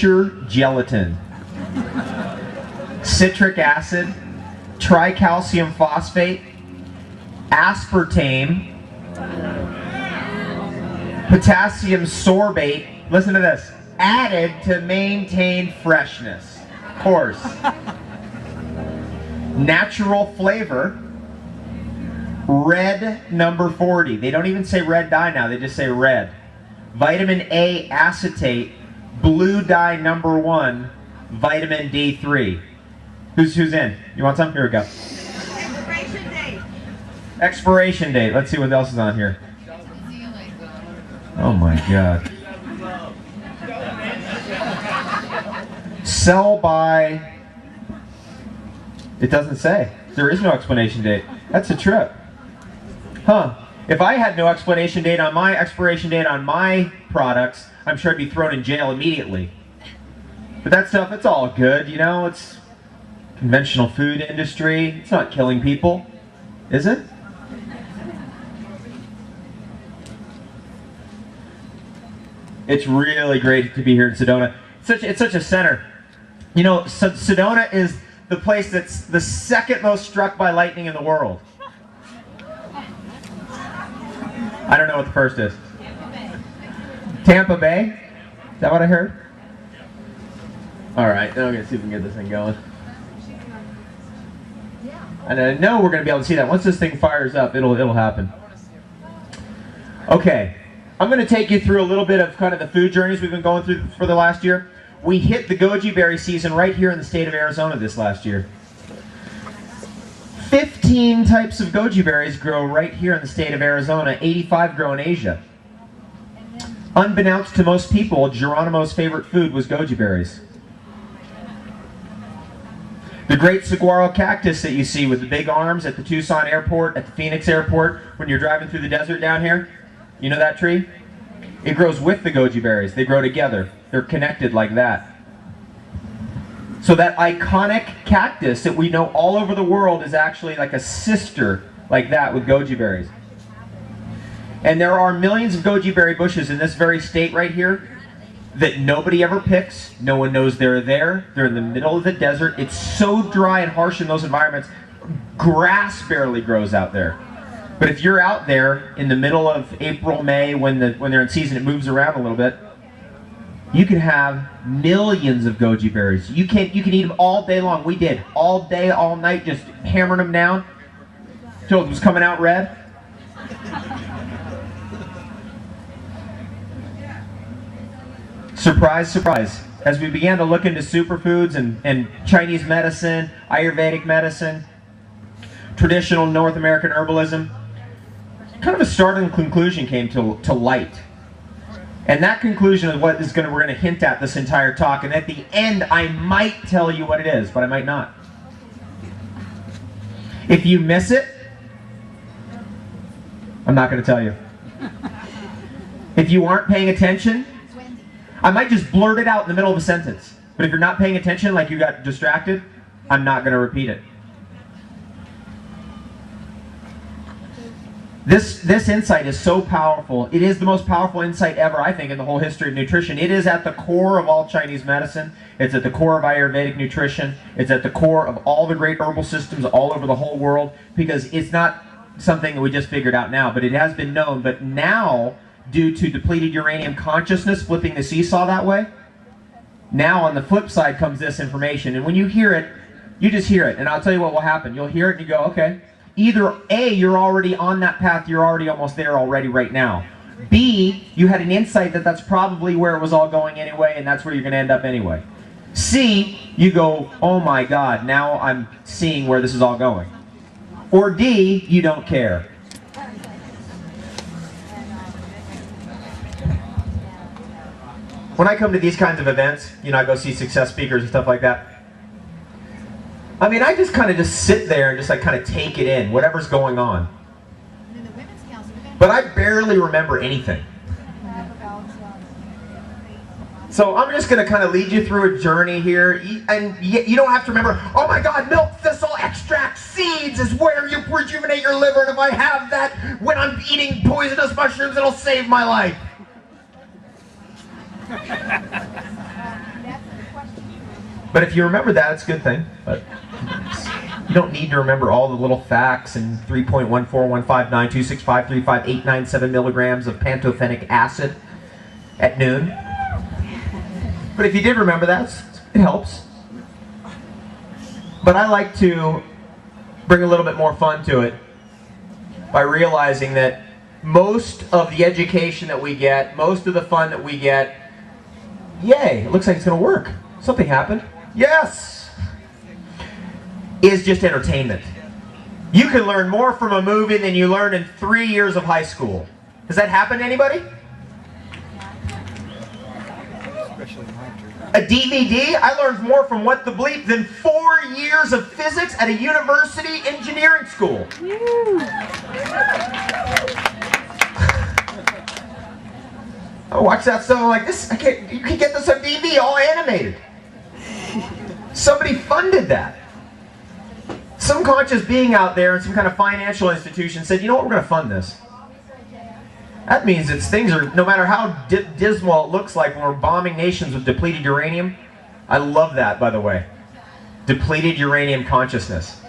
kosher gelatin, citric acid, tricalcium phosphate, aspartame, potassium sorbate, listen to this, added to maintain freshness. Of course. Natural flavor, red number 40. They don't even say red dye now, they just say red. Vitamin A acetate, blue dye number 1, vitamin D3. Who's in? You want some? Here we go. Expiration date. Expiration date. Let's see what else is on here. Oh my God. Sell by, it doesn't say. There is no explanation date. That's a trip. Huh. If I had no explanation date on my expiration date on my products, I'm sure I'd be thrown in jail immediately. But that stuff, it's all good, you know, it's conventional food industry. It's not killing people, is it? It's really great to be here in Sedona. It's such a center. You know, Sedona is the place that's the second most struck by lightning in the world. I don't know what the first is. Tampa Bay? Is that what I heard? All right, now we're going to see if we can get this thing going. And I know we're going to be able to see that. Once this thing fires up, it'll happen. Okay, I'm going to take you through a little bit of kind of the food journeys we've been going through for the last year. We hit the goji berry season right here in the state of Arizona this last year. 15 types of goji berries grow right here in the state of Arizona. 85 grow in Asia. Unbeknownst to most people, Geronimo's favorite food was goji berries. The great saguaro cactus that you see with the big arms at the Tucson airport, at the Phoenix airport, when you're driving through the desert down here, you know that tree? It grows with the goji berries. They grow together. They're connected like that. So that iconic cactus that we know all over the world is actually like a sister like that with goji berries. And there are millions of goji berry bushes in this very state right here that nobody ever picks. No one knows they're there. They're in the middle of the desert. It's so dry and harsh in those environments. Grass barely grows out there. But if you're out there in the middle of April, May, when they're in season, it moves around a little bit, you can have millions of goji berries. You can eat them all day long. We did. All day, all night, just hammering them down till it was coming out red. Surprise, surprise. As we began to look into superfoods and Chinese medicine, Ayurvedic medicine, traditional North American herbalism, kind of a startling conclusion came to light. And that conclusion is what we're going to hint at this entire talk. And at the end, I might tell you what it is, but I might not. If you miss it, I'm not going to tell you. If you aren't paying attention, I might just blurt it out in the middle of a sentence. But if you're not paying attention, like you got distracted, I'm not going to repeat it. This insight is so powerful. It is the most powerful insight ever, I think, in the whole history of nutrition. It is at the core of all Chinese medicine. It's at the core of Ayurvedic nutrition. It's at the core of all the great herbal systems all over the whole world, because it's not something that we just figured out now, but it has been known. But now, due to depleted uranium consciousness flipping the seesaw that way, now on the flip side comes this information. And when you hear it, you just hear it. And I'll tell you what will happen. You'll hear it and you go, okay. Either A, you're already on that path, you're already almost there already right now. B, you had an insight that that's probably where it was all going anyway, and that's where you're going to end up anyway. C, you go, oh my God, now I'm seeing where this is all going. Or D, you don't care. When I come to these kinds of events, you know, I go see success speakers and stuff like that. I mean, I just kind of sit there and just like kind of take it in, whatever's going on. But I barely remember anything. So I'm just going to kind of lead you through a journey here. And you don't have to remember, oh my God, milk thistle extract seeds is where you rejuvenate your liver. And if I have that when I'm eating poisonous mushrooms, it'll save my life. But if you remember that, it's a good thing. But you don't need to remember all the little facts and 3.1415926535897 milligrams of pantothenic acid at noon. But if you did remember that, it helps. But I like to bring a little bit more fun to it by realizing that most of the education that we get, most of the fun that we get, yay, it looks like it's going to work. Something happened. Yes! Is just entertainment. You can learn more from a movie than you learned in 3 years of high school. Has that happened to anybody? A DVD? I learned more from What the Bleep than 4 years of physics at a university engineering school. I watch that stuff, I'm like, this, you can get this on DVD, all animated. Somebody funded that. Some conscious being out there in some kind of financial institution said, you know what, we're going to fund this. That means that things are, no matter how dismal it looks like when we're bombing nations with depleted uranium. I love that, by the way. Depleted uranium consciousness.